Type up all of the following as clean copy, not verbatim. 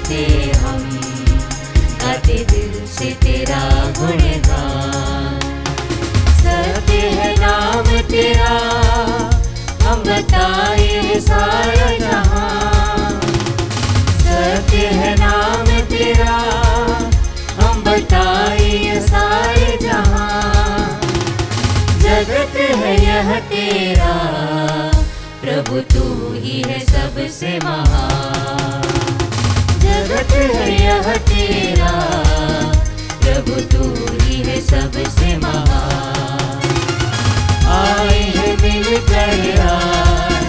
थे हम, गाते दिल से तेरा गुणगान। सत्य है नाम तेरा, हम बताए सारा जहां। सत्य है नाम तेरा, हम बताए सारे जहां। जगत है यह तेरा, प्रभु तू ही है सबसे महान। जगत है यह तेरा, प्रभु तू ही है सबसे महान। आए हैं मिलकर आज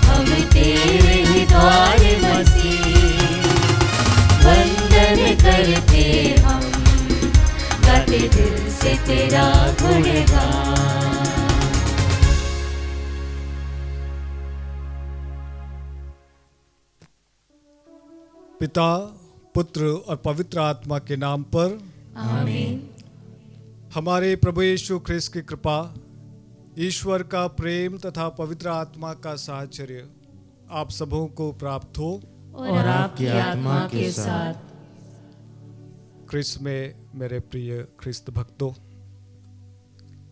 हम तेरे ही द्वार मसीह, वंदन करते हम, गाते दिल से तेरा गुणगान। पिता, पुत्र और पवित्र आत्मा के नाम पर आमीन। हमारे प्रभु यीशु ख्रिस्त की कृपा, ईश्वर का प्रेम तथा पवित्र आत्मा का साहचर्य आप सबों को प्राप्त हो और आपकी आत्मा के साथ। ख्रिस्त में मेरे प्रिय ख्रिस्त भक्तों,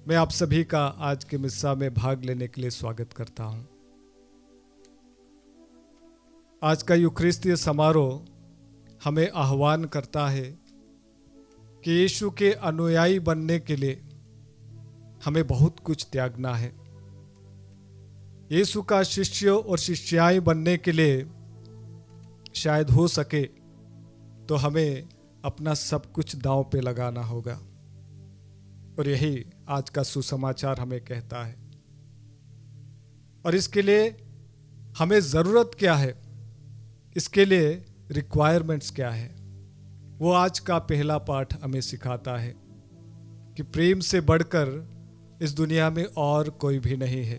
मैं आप सभी का आज के मिस्सा में भाग लेने के लिए स्वागत करता हूं। आज का यूखरिस्तीय समारोह हमें आह्वान करता है कि यीशु के अनुयायी बनने के लिए हमें बहुत कुछ त्यागना है। यीशु का शिष्य और शिष्याएं बनने के लिए शायद हो सके तो हमें अपना सब कुछ दांव पे लगाना होगा, और यही आज का सुसमाचार हमें कहता है। और इसके लिए हमें ज़रूरत क्या है, इसके लिए रिक्वायरमेंट्स क्या है, वो आज का पहला पाठ हमें सिखाता है कि प्रेम से बढ़कर इस दुनिया में और कोई भी नहीं है।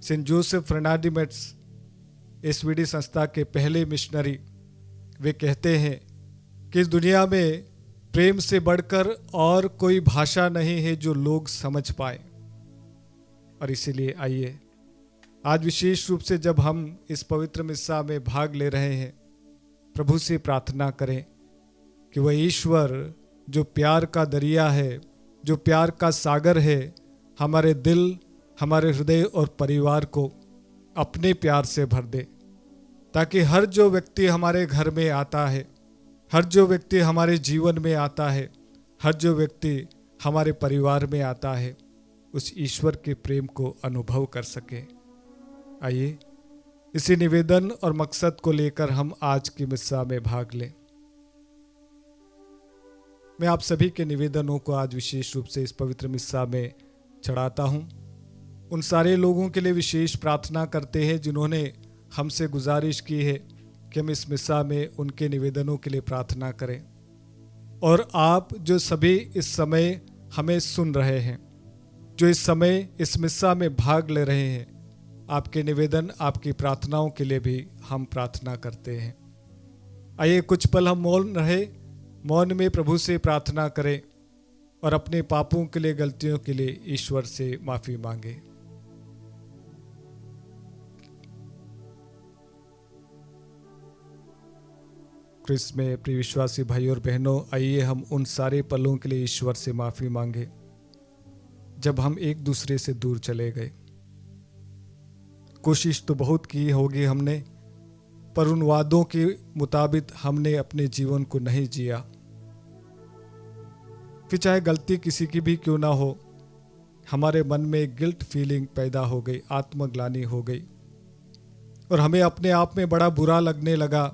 सेंट जोसेफ फर्नांडिस एसवीडी संस्था के पहले मिशनरी, वे कहते हैं कि इस दुनिया में प्रेम से बढ़कर और कोई भाषा नहीं है जो लोग समझ पाए। और इसीलिए आइए आज विशेष रूप से जब हम इस पवित्र मिस्सा में भाग ले रहे हैं, प्रभु से प्रार्थना करें कि वह ईश्वर जो प्यार का दरिया है, जो प्यार का सागर है, हमारे दिल, हमारे हृदय और परिवार को अपने प्यार से भर दे, ताकि हर जो व्यक्ति हमारे घर में आता है, हर जो व्यक्ति हमारे जीवन में आता है, हर जो व्यक्ति हमारे परिवार में आता है, उस ईश्वर के प्रेम को अनुभव कर सके। आइए इसी निवेदन और मकसद को लेकर हम आज की मिस्सा में भाग लें। मैं आप सभी के निवेदनों को आज विशेष रूप से इस पवित्र मिस्सा में चढ़ाता हूं। उन सारे लोगों के लिए विशेष प्रार्थना करते हैं जिन्होंने हमसे गुजारिश की है कि हम इस मिस्सा में उनके निवेदनों के लिए प्रार्थना करें। और आप जो सभी इस समय हमें सुन रहे हैं, जो इस समय इस मिस्सा में भाग ले रहे हैं, आपके निवेदन, आपकी प्रार्थनाओं के लिए भी हम प्रार्थना करते हैं। आइए कुछ पल हम मौन रहे, मौन में प्रभु से प्रार्थना करें और अपने पापों के लिए, गलतियों के लिए ईश्वर से माफी मांगे। क्रिस्त में प्रिय विश्वासी भाई और बहनों, आइए हम उन सारे पलों के लिए ईश्वर से माफी मांगे जब हम एक दूसरे से दूर चले गए। कोशिश तो बहुत की होगी हमने, पर उन वादों के मुताबिक हमने अपने जीवन को नहीं जिया। फिर चाहे गलती किसी की भी क्यों ना हो, हमारे मन में गिल्ट फीलिंग पैदा हो गई, आत्मग्लानि हो गई, और हमें अपने आप में बड़ा बुरा लगने लगा।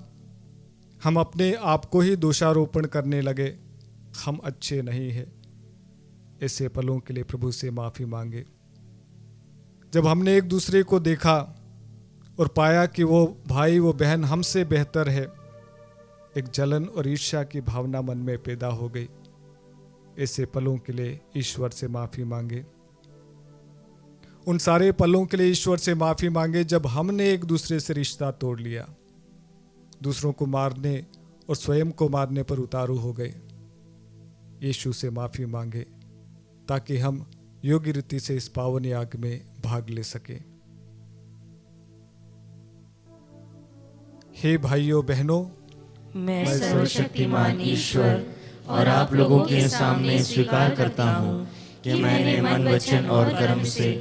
हम अपने आप को ही दोषारोपण करने लगे, हम अच्छे नहीं हैं। ऐसे पलों के लिए प्रभु से माफी मांगे। जब हमने एक दूसरे को देखा और पाया कि वो भाई, वो बहन हमसे बेहतर है, एक जलन और ईर्ष्या की भावना मन में पैदा हो गई। ऐसे पलों के लिए ईश्वर से माफी मांगे। उन सारे पलों के लिए ईश्वर से माफी मांगे जब हमने एक दूसरे से रिश्ता तोड़ लिया, दूसरों को मारने और स्वयं को मारने पर उतारू हो गए। यीशु से माफी मांगे ताकि हम योग्य रीति से इस पावन याग में भाग ले सके। हे भाइयों बहनों, मैं सर्वशक्तिमान ईश्वर और आप लोगों के सामने स्वीकार करता हूँ कि मैंने मन, वचन और कर्म से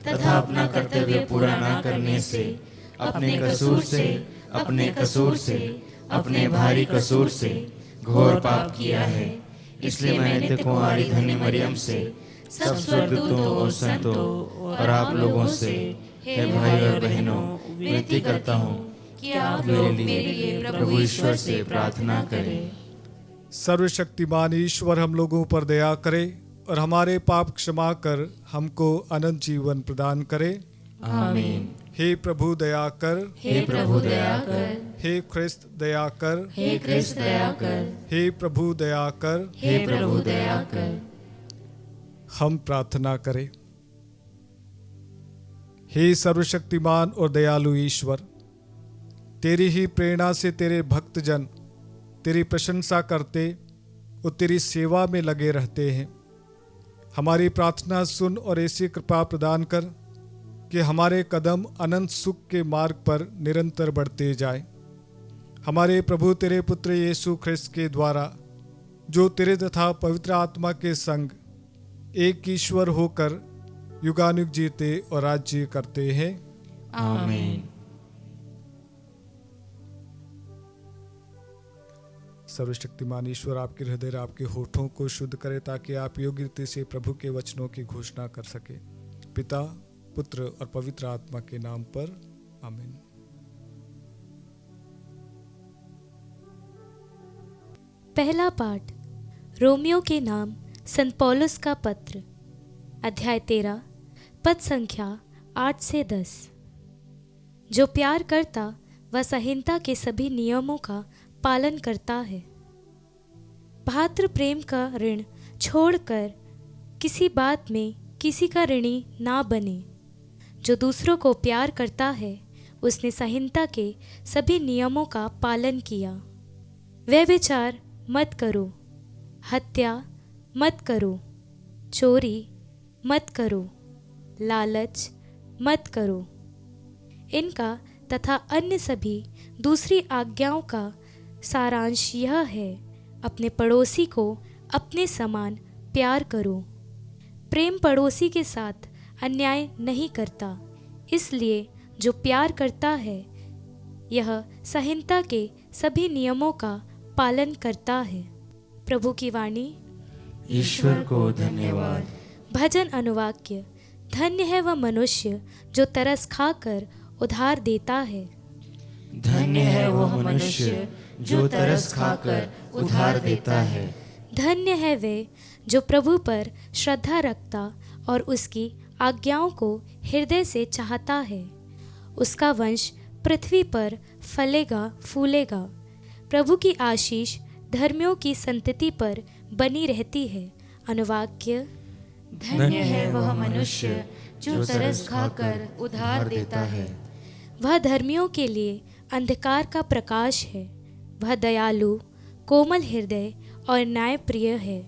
तथा अपना कर्तव्य पूरा न करने से अपने कसूर से अपने भारी कसूर से घोर पाप किया है। इसलिए मैं नित्य कुंवारी धन्य मरियम से, सब स्वर्गदूतों और संतों और आप लोगों से, हे भाई और बहनों, विनती करता हूँ कि आप लोग मेरे लिए प्रभु ईश्वर से प्रार्थना करें। सर्वशक्तिमान ईश्वर हम लोगों पर दया करे और हमारे पाप क्षमा कर हमको अनंत जीवन प्रदान करे। आमीन। हे प्रभु दया कर, हे प्रभु दया कर, हे ख्रिस्त दया कर, हे ख्रिस्त दया कर, हे प्रभु दया कर। हे प्रभु दया कर। हम प्रार्थना करें। हे सर्वशक्तिमान और दयालु ईश्वर, तेरी ही प्रेरणा से तेरे भक्तजन तेरी प्रशंसा करते और तेरी सेवा में लगे रहते हैं। हमारी प्रार्थना सुन और ऐसी कृपा प्रदान कर कि हमारे कदम अनंत सुख के मार्ग पर निरंतर बढ़ते जाएं। हमारे प्रभु तेरे पुत्र यीशु ख्रिस्त के द्वारा, जो तेरे तथा पवित्र आत्मा के संग एक ईश्वर होकर युगानुग जीते और राज्य करते हैं। आमीन। सर्वशक्तिमान ईश्वर आपके हृदय, आपके होठों को शुद्ध करे ताकि आप योग्य रीति से प्रभु के वचनों की घोषणा कर सके। पिता, पुत्र और पवित्र आत्मा के नाम पर आमीन। पहला पाठ रोमियो के नाम संत पौलुस का पत्र, अध्याय 13, पद संख्या 8 से 10। जो प्यार करता वह संहिता के सभी नियमों का पालन करता है। भातृ प्रेम का ऋण छोड़कर किसी बात में किसी का ऋणी ना बने। जो दूसरों को प्यार करता है उसने संहिता के सभी नियमों का पालन किया। व्यभिचार मत करो, हत्या मत करो, चोरी मत करो, लालच मत करो। इनका तथा अन्य सभी दूसरी आज्ञाओं का सारांश यह है, अपने पड़ोसी को अपने समान प्यार करो। प्रेम पड़ोसी के साथ अन्याय नहीं करता, इसलिए जो प्यार करता है यह संहिता के सभी नियमों का पालन करता है। प्रभु की वाणी। ईश्वर को धन्यवाद। भजन अनुवाक्य। धन्य है वह मनुष्य जो तरस खाकर उधार देता है। धन्य है वह मनुष्य जो तरस खाकर उधार देता है। धन्य है वे जो प्रभु पर श्रद्धा रखता और उसकी आज्ञाओं को हृदय से चाहता है। उसका वंश पृथ्वी पर फलेगा फूलेगा। प्रभु की आशीष धर्मियों की संतति पर बनी रहती है। अनुवाक्य। धन्य है वह मनुष्य जो तरस खाकर उधार देता है। वह धर्मियों के लिए अंधकार का प्रकाश है। वह दयालु, कोमल हृदय और न्यायप्रिय है।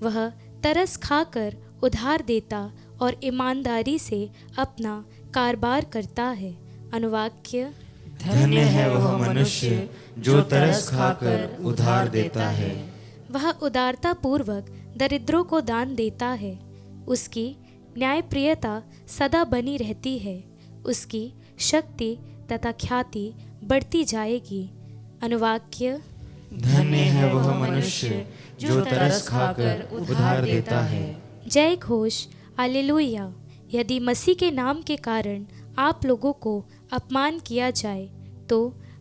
वह तरस खाकर उधार देता और ईमानदारी से अपना कारोबार करता है। अनुवाक्य। धन्य है वह मनुष्य जो तरस खाकर उधार देता है। वह उदारता पूर्वक दरिद्रों को दान देता है। उसकी न्यायप्रियता सदा बनी रहती है। उसकी शक्ति तथा ख्याति बढ़ती जाएगी। अनुवाक्य। धन्य है वह मनुष्य जो तरस खाकर उधार देता है। जय घोष, हालेलुया। यदि मसीह के नाम के कारण आप लोगों को अपमान किया जाए तो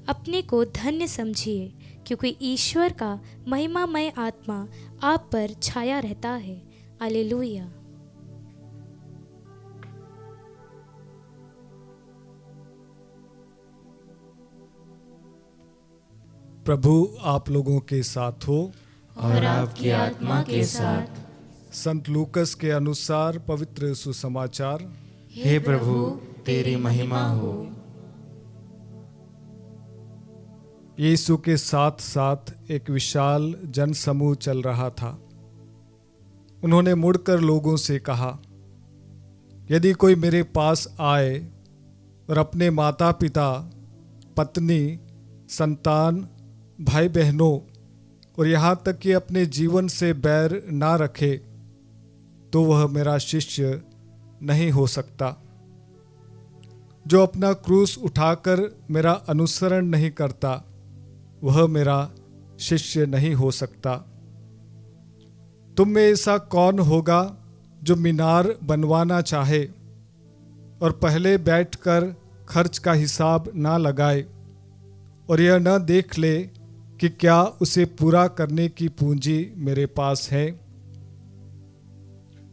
अपने को धन्य समझिए, क्योंकि ईश्वर का महिमामय आत्मा आप पर छाया रहता है। हालेलुया। प्रभु आप लोगों के साथ हो और आपकी आत्मा के साथ। संत लूकस के अनुसार पवित्र सुसमाचार। हे प्रभु तेरी महिमा हो। यीशु के साथ साथ एक विशाल जनसमूह चल रहा था। उन्होंने मुड़कर लोगों से कहा, यदि कोई मेरे पास आए और अपने माता पिता, पत्नी, संतान भाई बहनों और यहाँ तक कि अपने जीवन से बैर ना रखे तो वह मेरा शिष्य नहीं हो सकता। जो अपना क्रूस उठाकर मेरा अनुसरण नहीं करता वह मेरा शिष्य नहीं हो सकता। तुम में ऐसा कौन होगा जो मीनार बनवाना चाहे और पहले बैठकर खर्च का हिसाब ना लगाए और यह न देख ले कि क्या उसे पूरा करने की पूंजी मेरे पास है?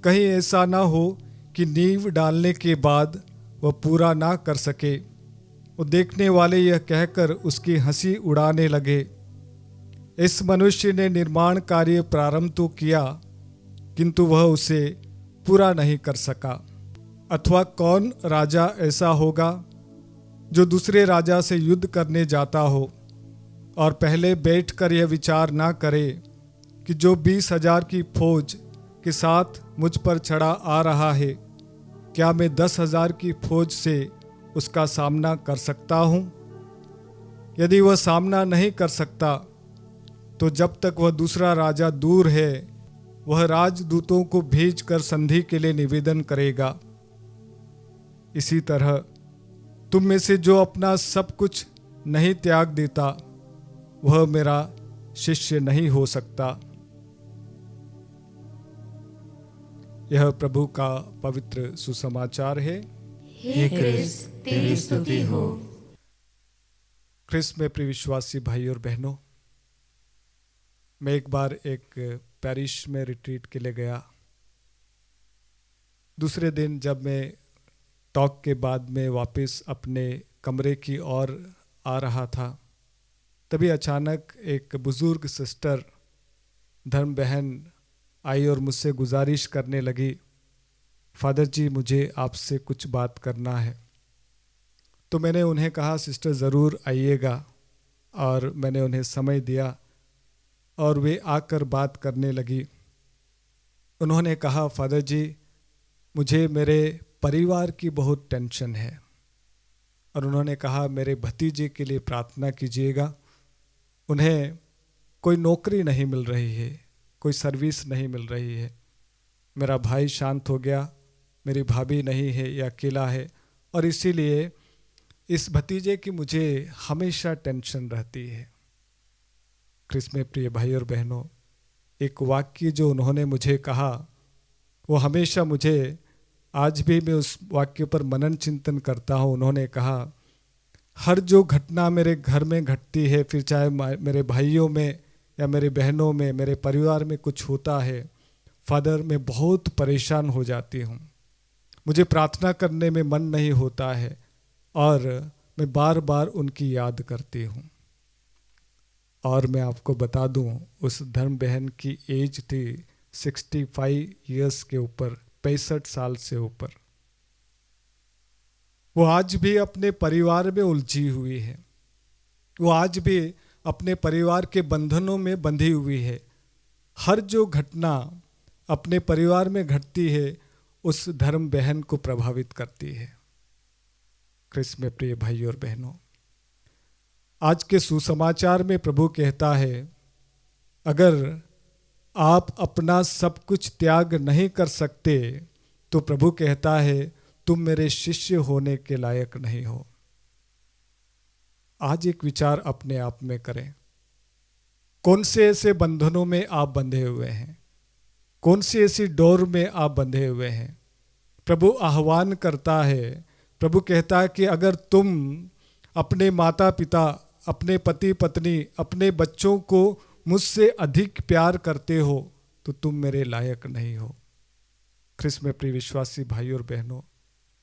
कहीं ऐसा ना हो कि नींव डालने के बाद वह पूरा ना कर सके और देखने वाले यह कहकर उसकी हंसी उड़ाने लगे, इस मनुष्य ने निर्माण कार्य प्रारंभ तो किया किंतु वह उसे पूरा नहीं कर सका। अथवा कौन राजा ऐसा होगा जो दूसरे राजा से युद्ध करने जाता हो और पहले बैठकर यह विचार ना करे कि जो 20,000 की फौज के साथ मुझ पर चढ़ा आ रहा है, क्या मैं 10,000 की फौज से उसका सामना कर सकता हूँ? यदि वह सामना नहीं कर सकता तो जब तक वह दूसरा राजा दूर है वह राजदूतों को भेजकर संधि के लिए निवेदन करेगा। इसी तरह तुम में से जो अपना सब कुछ नहीं त्याग देता वह मेरा शिष्य नहीं हो सकता। यह प्रभु का पवित्र सुसमाचार है। हे क्रिस्त, तेरी स्तुति हो। क्रिस्त में प्रिय विश्वासी भाई और बहनों, मैं एक बार एक पैरिश में रिट्रीट के लिए गया। दूसरे दिन जब मैं टॉक के बाद में वापस अपने कमरे की ओर आ रहा था, तभी अचानक एक बुजुर्ग सिस्टर धर्म बहन आई और मुझसे गुजारिश करने लगी, फादर जी मुझे आपसे कुछ बात करना है। तो मैंने उन्हें कहा सिस्टर ज़रूर आइएगा, और मैंने उन्हें समय दिया और वे आकर बात करने लगी। उन्होंने कहा, फादर जी मुझे मेरे परिवार की बहुत टेंशन है, और उन्होंने कहा मेरे भतीजे के लिए प्रार्थना कीजिएगा। उन्हें कोई नौकरी नहीं मिल रही है, कोई सर्विस नहीं मिल रही है। मेरा भाई शांत हो गया, मेरी भाभी नहीं है, या अकेला है, और इसीलिए इस भतीजे की मुझे हमेशा टेंशन रहती है। क्रिस्त में प्रिय भाई और बहनों, एक वाक्य जो उन्होंने मुझे कहा वो हमेशा मुझे, आज भी मैं उस वाक्य पर मनन चिंतन करता हूँ। उन्होंने कहा, हर जो घटना मेरे घर में घटती है, फिर चाहे मेरे भाइयों में या मेरे बहनों में, मेरे परिवार में कुछ होता है, फादर मैं बहुत परेशान हो जाती हूँ। मुझे प्रार्थना करने में मन नहीं होता है और मैं बार बार उनकी याद करती हूँ। और मैं आपको बता दूँ, उस धर्म बहन की एज थी 65 इयर्स के ऊपर, 65 साल से ऊपर। वो आज भी अपने परिवार में उलझी हुई है, वो आज भी अपने परिवार के बंधनों में बंधी हुई है। हर जो घटना अपने परिवार में घटती है उस धर्म बहन को प्रभावित करती है। क्रिस्त में प्रिय भाई और बहनों, आज के सुसमाचार में प्रभु कहता है, अगर आप अपना सब कुछ त्याग नहीं कर सकते तो प्रभु कहता है तुम मेरे शिष्य होने के लायक नहीं हो। आज एक विचार अपने आप में करें, कौन से ऐसे बंधनों में आप बंधे हुए हैं, कौन सी ऐसी डोर में आप बंधे हुए हैं। प्रभु आह्वान करता है, प्रभु कहता है कि अगर तुम अपने माता पिता, अपने पति पत्नी, अपने बच्चों को मुझसे अधिक प्यार करते हो तो तुम मेरे लायक नहीं हो। क्रिस्त में प्रिय विश्वासी भाई और बहनों,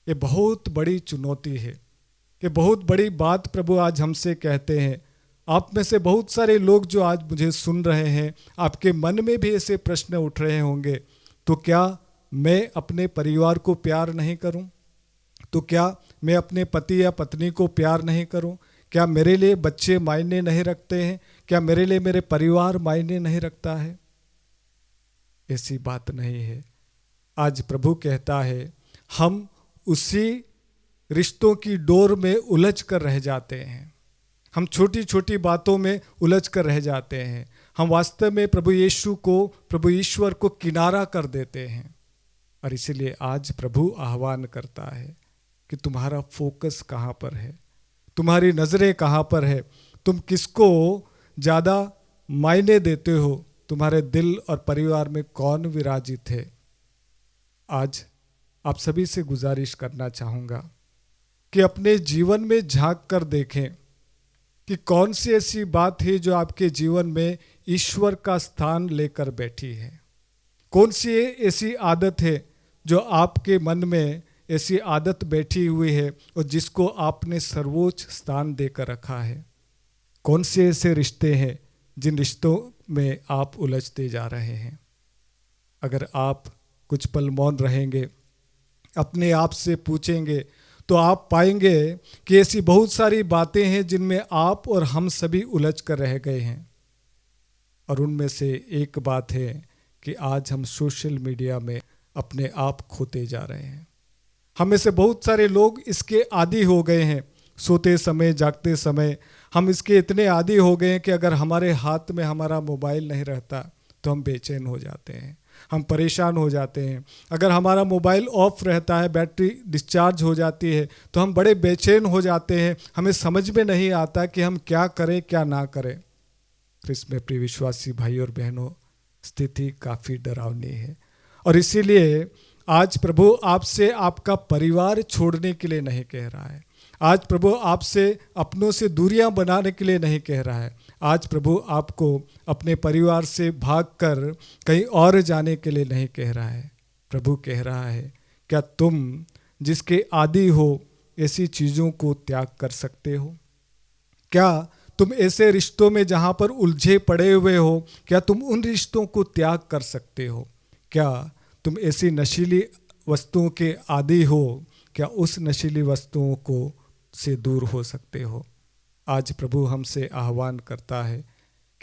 ये बहुत बड़ी चुनौती है, ये बहुत बड़ी बात प्रभु आज हमसे कहते हैं। आप में से बहुत सारे लोग जो आज मुझे सुन रहे हैं, आपके मन में भी ऐसे प्रश्न उठ रहे होंगे, तो क्या मैं अपने परिवार को प्यार नहीं करूं? तो क्या मैं अपने पति या पत्नी को प्यार नहीं करूं? क्या मेरे लिए बच्चे मायने नहीं रखते हैं? क्या मेरे लिए मेरे परिवार मायने नहीं रखता है? ऐसी बात नहीं है। आज प्रभु कहता है, हम उसी रिश्तों की डोर में उलझ कर रह जाते हैं, हम छोटी छोटी बातों में उलझ कर रह जाते हैं। हम वास्तव में प्रभु ईश्वर को किनारा कर देते हैं। और इसीलिए आज प्रभु आह्वान करता है कि तुम्हारा फोकस कहाँ पर है, तुम्हारी नज़रें कहाँ पर है, तुम किसको ज़्यादा मायने देते हो, तुम्हारे दिल और परिवार में कौन विराजित है। आज आप सभी से गुजारिश करना चाहूँगा कि अपने जीवन में झांक कर देखें कि कौन सी ऐसी बात है जो आपके जीवन में ईश्वर का स्थान लेकर बैठी है। कौन सी ऐसी आदत है जो आपके मन में ऐसी आदत बैठी हुई है और जिसको आपने सर्वोच्च स्थान देकर रखा है। कौन से ऐसे रिश्ते हैं जिन रिश्तों में आप उलझते जा रहे हैं। अगर आप कुछ पल मौन रहेंगे, अपने आप से पूछेंगे, तो आप पाएंगे कि ऐसी बहुत सारी बातें हैं जिनमें आप और हम सभी उलझ कर रह गए हैं। और उनमें से एक बात है कि आज हम सोशल मीडिया में अपने आप खोते जा रहे हैं। हम में से बहुत सारे लोग इसके आदी हो गए हैं। सोते समय, जागते समय हम इसके इतने आदी हो गए हैं कि अगर हमारे हाथ में हमारा मोबाइल नहीं रहता तो हम बेचैन हो जाते हैं, हम परेशान हो जाते हैं। अगर हमारा मोबाइल ऑफ रहता है, बैटरी डिस्चार्ज हो जाती है, तो हम बड़े बेचैन हो जाते हैं। हमें समझ में नहीं आता कि हम क्या करें क्या ना करें। ख्रिस्त में प्रिय विश्वासी भाई और बहनों, स्थिति काफ़ी डरावनी है। और इसीलिए आज प्रभु आपसे आपका परिवार छोड़ने के लिए नहीं कह रहा है। आज प्रभु आपसे अपनों से दूरियां बनाने के लिए नहीं कह रहा है। आज प्रभु आपको अपने परिवार से भागकर कहीं और जाने के लिए नहीं कह रहा है। प्रभु कह रहा है, क्या तुम जिसके आदी हो ऐसी चीज़ों को त्याग कर सकते हो? क्या तुम ऐसे रिश्तों में जहाँ पर उलझे पड़े हुए हो, क्या तुम उन रिश्तों को त्याग कर सकते हो? क्या तुम ऐसी नशीली वस्तुओं के आदी हो, क्या उस नशीली वस्तुओं को से दूर हो सकते हो? आज प्रभु हमसे आह्वान करता है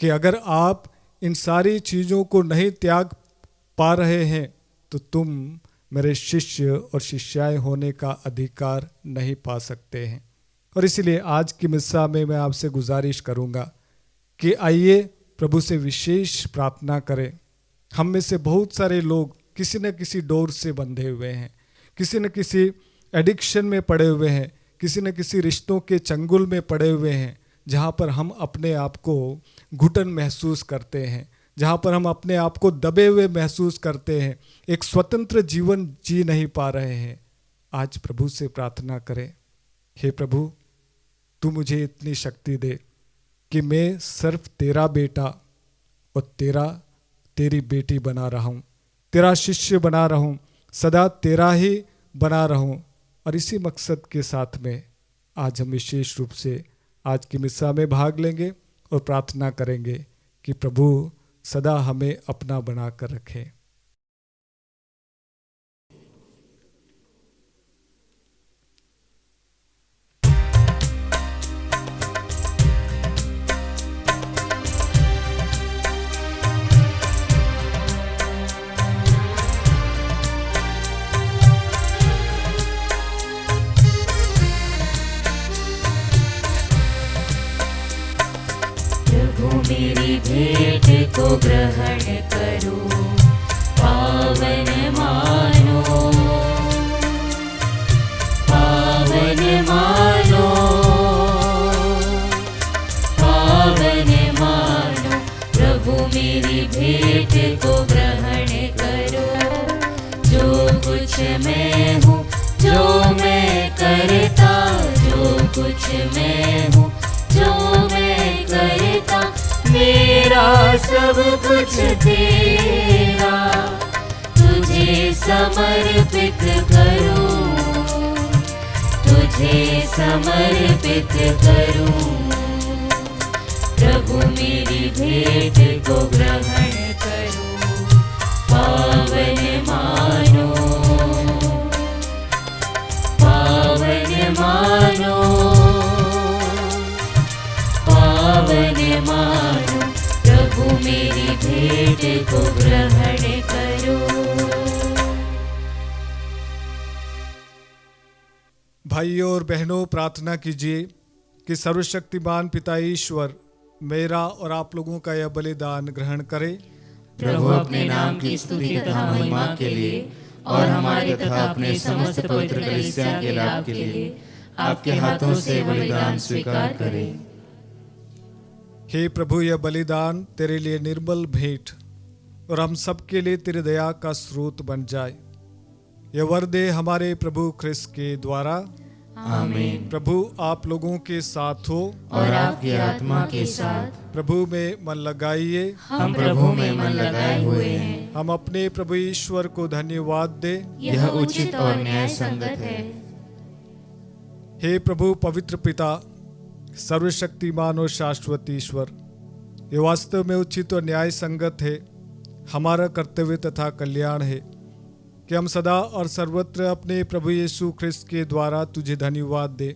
कि अगर आप इन सारी चीज़ों को नहीं त्याग पा रहे हैं तो तुम मेरे शिष्य और शिष्याएं होने का अधिकार नहीं पा सकते हैं। और इसलिए आज की मिस्सा में मैं आपसे गुजारिश करूंगा कि आइए प्रभु से विशेष प्रार्थना करें। हम में से बहुत सारे लोग किसी न किसी डोर से बंधे हुए हैं, किसी न किसी एडिक्शन में पड़े हुए हैं, किसी न किसी रिश्तों के चंगुल में पड़े हुए हैं, जहाँ पर हम अपने आप को घुटन महसूस करते हैं, जहाँ पर हम अपने आप को दबे हुए महसूस करते हैं, एक स्वतंत्र जीवन जी नहीं पा रहे हैं। आज प्रभु से प्रार्थना करें, हे प्रभु, तू मुझे इतनी शक्ति दे कि मैं सिर्फ तेरा बेटा और तेरी बेटी बना रहूं, तेरा शिष्य बना रहूं, सदा तेरा ही बना रहूं। और इसी मकसद के साथ में आज हम विशेष रूप से आज की मिस्सा में भाग लेंगे और प्रार्थना करेंगे कि प्रभु सदा हमें अपना बना कर रखे। मेरी भेंट को ग्रहण करो, पावन मानो, पावन मानो, पावन मानो। प्रभु मेरी भेंट को ग्रहण करो। जो कुछ मैं हूँ, जो मैं करता, जो कुछ मैं हूँ, जो मैं करता, मेरा सब कुछ तेरा, तुझे समर्पित करूं, तुझे समर्पित करूं। प्रभु मेरी भेंट को ग्रहण करो, पावन मानो, पावन मानो, पावन मानो। प्रभु मेरी भेंट को ग्रहण करो। भाइयों और बहनों, प्रार्थना कीजिए कि सर्वशक्तिमान पिता ईश्वर मेरा और आप लोगों का यह बलिदान ग्रहण करे। प्रभु अपने नाम की स्तुति तथा महिमा के लिए और हमारे तथा अपने समस्त पवित्र कलीसिया के लाभ के लिए आपके हाथों से बलिदान स्वीकार करें। हे प्रभु, यह बलिदान तेरे लिए निर्मल भेंट और हम सबके लिए तेरे दया का स्रोत बन जाए। यह वर दे हमारे प्रभु ख्रिस्त के द्वारा। आमीन। प्रभु आप लोगों के साथ हो और आपकी आत्मा के साथ। प्रभु में मन लगाइए। हम प्रभु में मन लगाए हुए हैं। हम अपने प्रभु ईश्वर को धन्यवाद दे। यह उचित और न्याय संगत है। हे प्रभु पवित्र पिता, सर्वशक्तिमान और शाश्वत ईश्वर, ये वास्तव में उचित और न्याय संगत है, हमारा कर्तव्य तथा कल्याण है कि हम सदा और सर्वत्र अपने प्रभु यीशु ख्रिस्त के द्वारा तुझे धन्यवाद दे।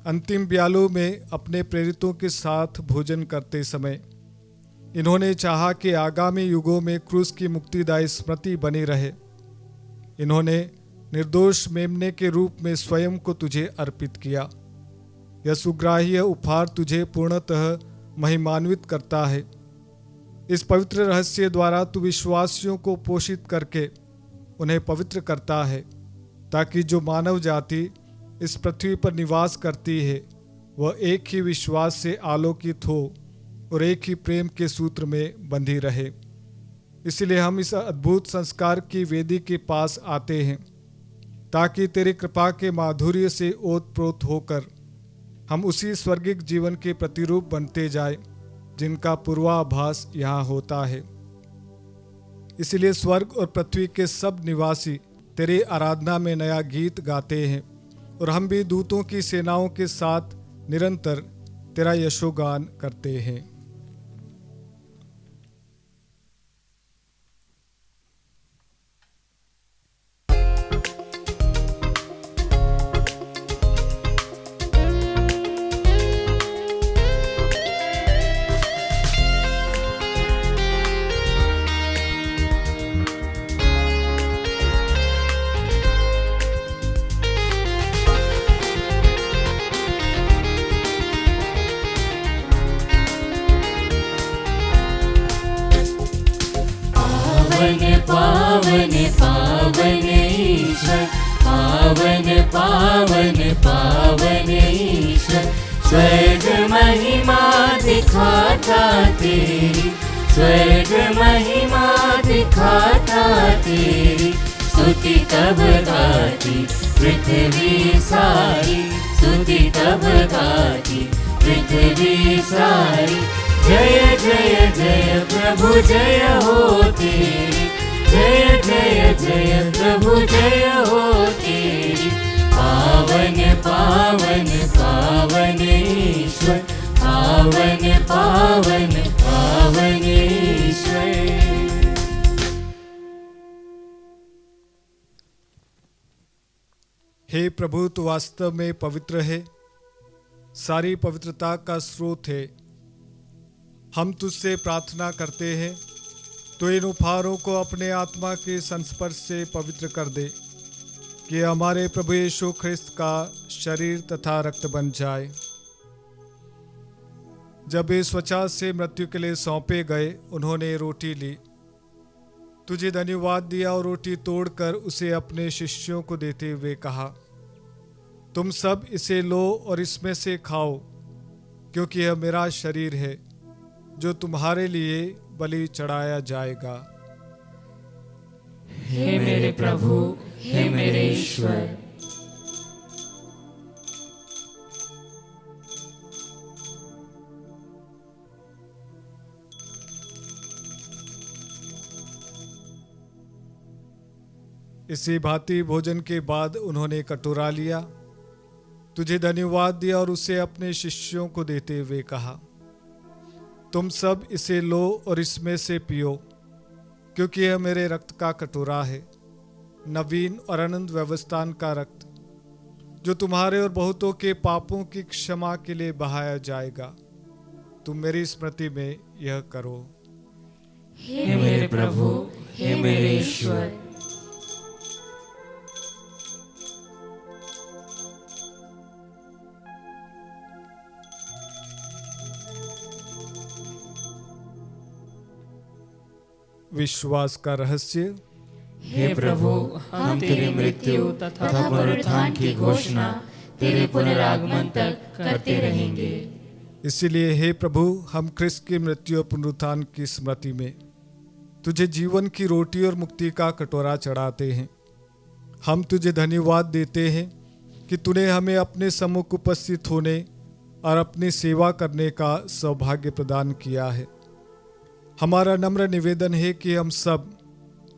अंतिम ब्यालों में अपने प्रेरितों के साथ भोजन करते समय इन्होंने चाहा कि आगामी युगों में क्रूस की मुक्तिदायी स्मृति बनी रहे। इन्होंने निर्दोष मेमने के रूप में स्वयं को तुझे अर्पित किया। यह सुग्राह्य उपहार तुझे पूर्णतः महिमान्वित करता है। इस पवित्र रहस्य द्वारा तू विश्वासियों को पोषित करके उन्हें पवित्र करता है, ताकि जो मानव जाति इस पृथ्वी पर निवास करती है वह एक ही विश्वास से आलोकित हो और एक ही प्रेम के सूत्र में बंधी रहे। इसलिए हम इस अद्भुत संस्कार की वेदी के पास आते हैं, ताकि तेरी कृपा के माधुर्य से ओतप्रोत होकर हम उसी स्वर्गिक जीवन के प्रतिरूप बनते जाए जिनका पूर्वाभास यहाँ होता है। इसलिए स्वर्ग और पृथ्वी के सब निवासी तेरी आराधना में नया गीत गाते हैं और हम भी दूतों की सेनाओं के साथ निरंतर तेरा यशोगान करते हैं। पावन पावन ईश्वर, पावन पावन पावन ईश्वर, स्वर्ग महिमा दिखाता तेरी, स्वर्ग महिमा दिखाता तेरी, स्तुति तब गाती पृथ्वी सारी, स्तुति तब गाती पृथ्वी सारी। जय जय जय प्रभु जय हो तेरी, जय जय जय प्रभु जय हो तेरी, पावन पावन पावन ईश्वर, पावन पावन पावन ईश्वर। हे प्रभु, तू वास्तव में पवित्र है, सारी पवित्रता का स्रोत है। हम तुझसे प्रार्थना करते हैं, तो इन उपहारों को अपने आत्मा के संस्पर्श से पवित्र कर दे, कि हमारे प्रभु यीशु ख्रिस्त का शरीर तथा रक्त बन जाए। जब ये स्वच्छता से मृत्यु के लिए सौंपे गए, उन्होंने रोटी ली, तुझे धन्यवाद दिया और रोटी तोड़कर उसे अपने शिष्यों को देते हुए कहा, तुम सब इसे लो और इसमें से खाओ, क्योंकि यह मेरा शरीर है जो तुम्हारे लिए बलि चढ़ाया जाएगा। हे मेरे प्रभु, हे मेरे ईश्वर। इसी भांति भोजन के बाद उन्होंने कटोरा लिया, तुझे धन्यवाद दिया और उसे अपने शिष्यों को देते हुए कहा, तुम सब इसे लो और इसमें से पियो, क्योंकि यह मेरे रक्त का कटोरा है, नवीन और अनंत व्यवस्थान का रक्त, जो तुम्हारे और बहुतों के पापों की क्षमा के लिए बहाया जाएगा। तुम मेरी स्मृति में यह करो। हे मेरे प्रभु, हे मेरे ईश्वर। विश्वास का रहस्य। हे प्रभु, हम तेरी मृत्यु तथा पुनरुत्थान की घोषणा तेरे पुनरागमन तक करते रहेंगे। इसीलिए हे प्रभु, हम ख्रिस्त की मृत्यु और पुनरुत्थान की स्मृति में तुझे जीवन की रोटी और मुक्ति का कटोरा चढ़ाते हैं। हम तुझे धन्यवाद देते हैं कि तूने हमें अपने सम्मुख उपस्थित होने और अपनी सेवा करने का सौभाग्य प्रदान किया है। हमारा नम्र निवेदन है कि हम सब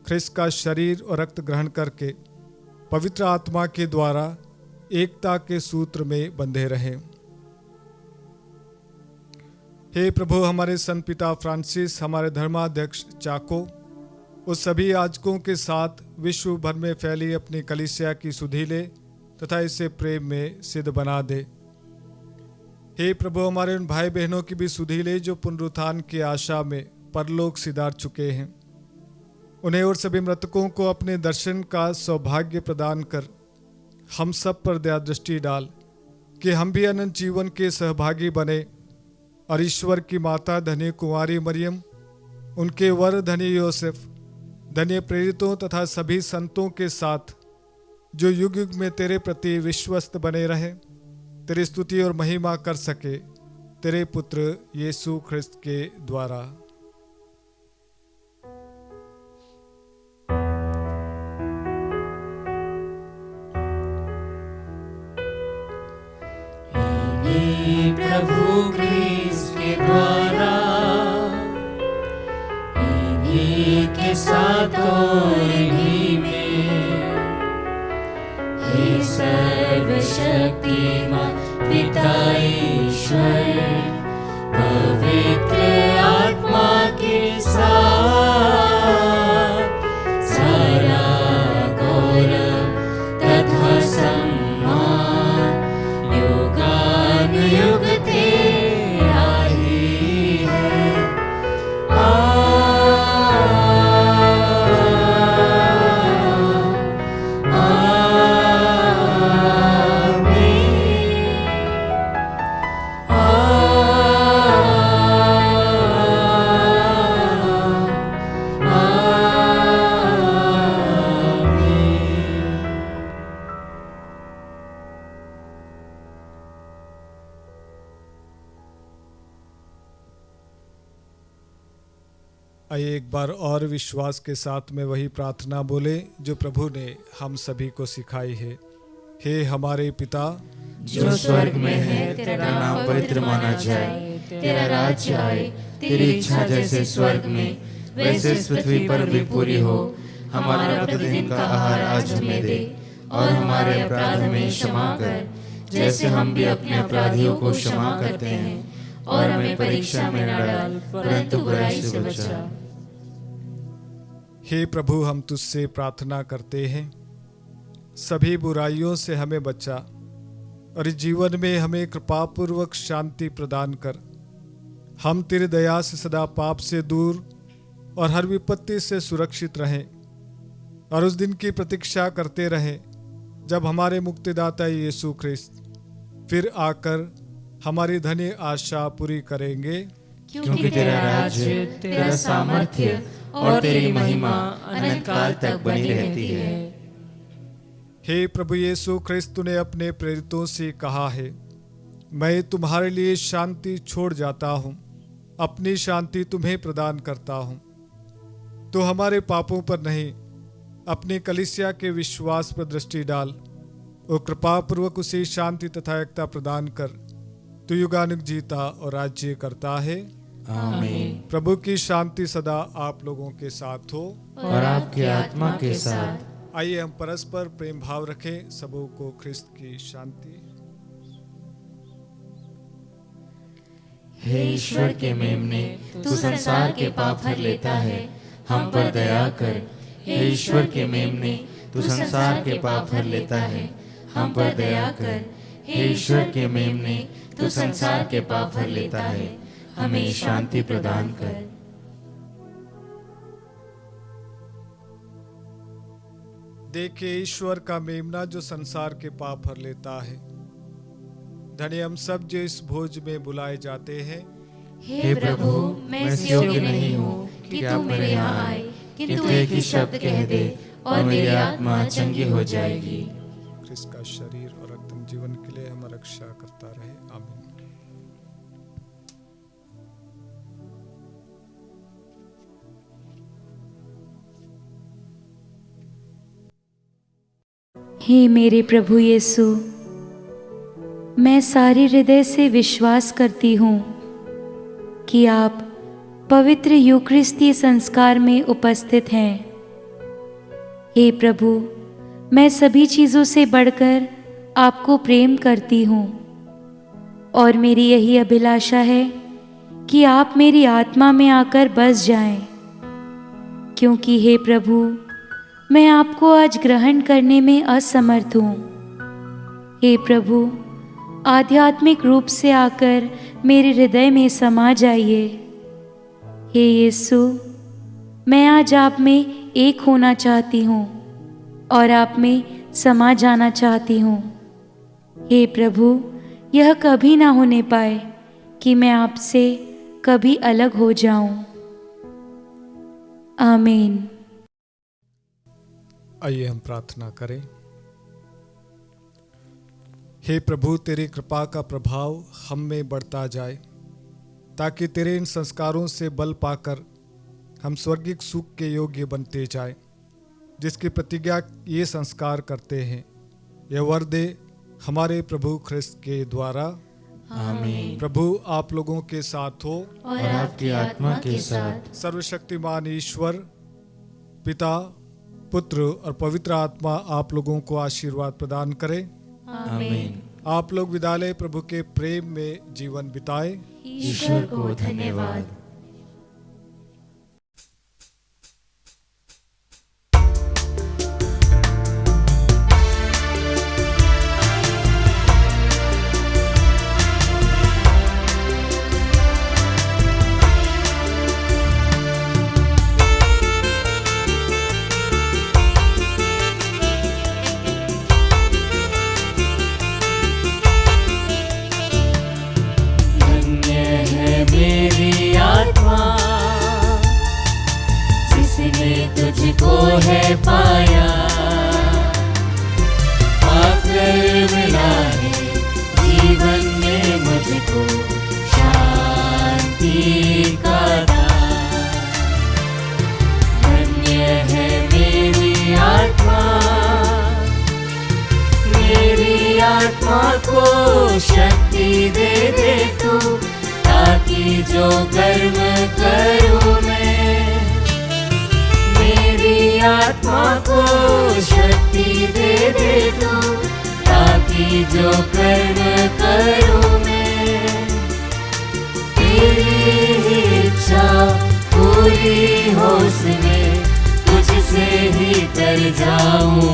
ख्रिस्त का शरीर और रक्त ग्रहण करके पवित्र आत्मा के द्वारा एकता के सूत्र में बंधे रहें। हे प्रभु, हमारे संत पिता फ्रांसिस, हमारे धर्माध्यक्ष चाको, उस सभी याजकों के साथ विश्व भर में फैली अपनी कलीसिया की सुधि ले तथा इसे प्रेम में सिद्ध बना दे। हे प्रभु, हमारे उन भाई बहनों की भी सुधि ले जो पुनरुत्थान की आशा में परलोक सिधार चुके हैं। उन्हें और सभी मृतकों को अपने दर्शन का सौभाग्य प्रदान कर हम सब पर दया दृष्टि डाल कि हम भी अनंत जीवन के सहभागी बने और ईश्वर की माता धन्य कुंवारी मरियम, उनके वर धन्य योसेफ, धन्य प्रेरितों तथा सभी संतों के साथ जो युग युग में तेरे प्रति विश्वस्त बने रहे, तेरी स्तुति और महिमा कर सके, तेरे पुत्र यीशु ख्रिस्त के द्वारा। प्रभु ख्रिस्त के द्वारा, इन्हीं के साथ और इन्हीं में, हे सर्वशक्तिमान पिता ईश्वर, पवित्र आत्मा के साथ सारा गौरव तथा सम्मान युगानुयुग तेरा ही है। आइए एक बार और विश्वास के साथ में वही प्रार्थना बोले जो प्रभु ने हम सभी को सिखाई है। हे हमारे पिता जो स्वर्ग में है, तेरा नाम पवित्र माना जाए, तेरा राज्य आए, तेरी इच्छा जैसे स्वर्ग में वैसे इस पृथ्वी पर भी पूरी हो। हमारा प्रतिदिन का आहार आज हमें दे और हमारे अपराध हमें क्षमा कर, जैसे हम भी अपने अपराधियों को क्षमा करते हैं, और हमें परीक्षा में न डाल परंतु बुराई से बचा। हे प्रभु, हम तुझसे प्रार्थना करते हैं, सभी बुराइयों से हमें बचा और इस जीवन में हमें कृपापूर्वक शांति प्रदान कर। हम तेरी दया से सदा पाप से दूर और हर विपत्ति से सुरक्षित रहें और उस दिन की प्रतीक्षा करते रहें जब हमारे मुक्तिदाता यीशु ख्रिस्त फिर आकर हमारी धन्य आशा पूरी करेंगे। क्योंकि तेरा राज्य, तेरा सामर्थ्य और तेरी महिमा अनंत काल तक बनी रहती है। हे प्रभु यीशु ख्रिस्त, तूने अपने प्रेरितों से कहा है, मैं तुम्हारे लिए शांति छोड़ जाता हूँ, अपनी शांति तुम्हें प्रदान करता हूँ। तो हमारे पापों पर नहीं, अपनी कलीसिया के विश्वास पर दृष्टि डाल और कृपापूर्वक उसे शांति तथा एकता प्रदान कर। तू युगानुग जीता और राज्य करता है। आमीन। प्रभु की शांति सदा आप लोगों के साथ हो और आपकी आत्मा के साथ। आइए हम परस्पर प्रेम भाव रखें। सबों को ख्रिस्त की शांति। हे ईश्वर के मेमने, तू संसार के पाप हर लेता है, हम पर दया कर। हे ईश्वर के मेमने, तू संसार के पाप हर लेता है, हम पर दया कर। हे ईश्वर के मेमने, तू संसार के पाप हर लेता है, हमें शांति प्रदान कर। देखिए ईश्वर का मेमना जो संसार के पाप हर लेता है। धन्य हम सब जो इस भोज में बुलाए जाते हैं। हे प्रभु, मैं इस योग्य नहीं हूँ कि तू मेरे यहाँ आए, किंतु एक ही शब्द कह दे और मेरी आत्मा चंगी हो जाएगी। ख्रिस्त का शरीर और रक्त जीवन के लिए हमारी रक्षा करता रहे। आमीन। हे मेरे प्रभु यीशु, मैं सारे हृदय से विश्वास करती हूँ कि आप पवित्र यूकरिस्तीय संस्कार में उपस्थित हैं। हे प्रभु, मैं सभी चीज़ों से बढ़कर आपको प्रेम करती हूँ और मेरी यही अभिलाषा है कि आप मेरी आत्मा में आकर बस जाएं, क्योंकि हे प्रभु, मैं आपको आज ग्रहण करने में असमर्थ हूँ। हे प्रभु, आध्यात्मिक रूप से आकर मेरे हृदय में समा जाइए। हे यीशु, मैं आज आप में एक होना चाहती हूँ और आप में समा जाना चाहती हूँ। हे प्रभु, यह कभी ना होने पाए कि मैं आपसे कभी अलग हो जाऊं। आमीन। आइए हम प्रार्थना करें। हे प्रभु, तेरी कृपा का प्रभाव हम में बढ़ता जाए, ताकि तेरे इन संस्कारों से बल पाकर हम स्वर्गिक सुख के योग्य बनते जाएं, जिसकी प्रतिज्ञा ये संस्कार करते हैं। यह वर दे हमारे प्रभु ख्रिस्त के द्वारा। आमीन। प्रभु आप लोगों के साथ हो और आपकी आत्मा के साथ। सर्वशक्तिमान ईश्वर पिता, पुत्र और पवित्र आत्मा आप लोगों को आशीर्वाद प्रदान करे। आमीन। आप लोग विद्यालय प्रभु के प्रेम में जीवन बिताए। ईश्वर को धन्यवाद। मेरी आत्मा जिसने तुझको है पाया, पाकर मिला है जीवन में मुझको शांति का दान। धन्य है मेरी आत्मा को शक्ति दे दे तू, ताकि जो कर्म करूं मैं। मेरी आत्मा को शक्ति दे दे तू, ताकि जो कर्म करूं मैं। तेरी इच्छा पूरी हो उसमें, तुझसे ही कर जाऊं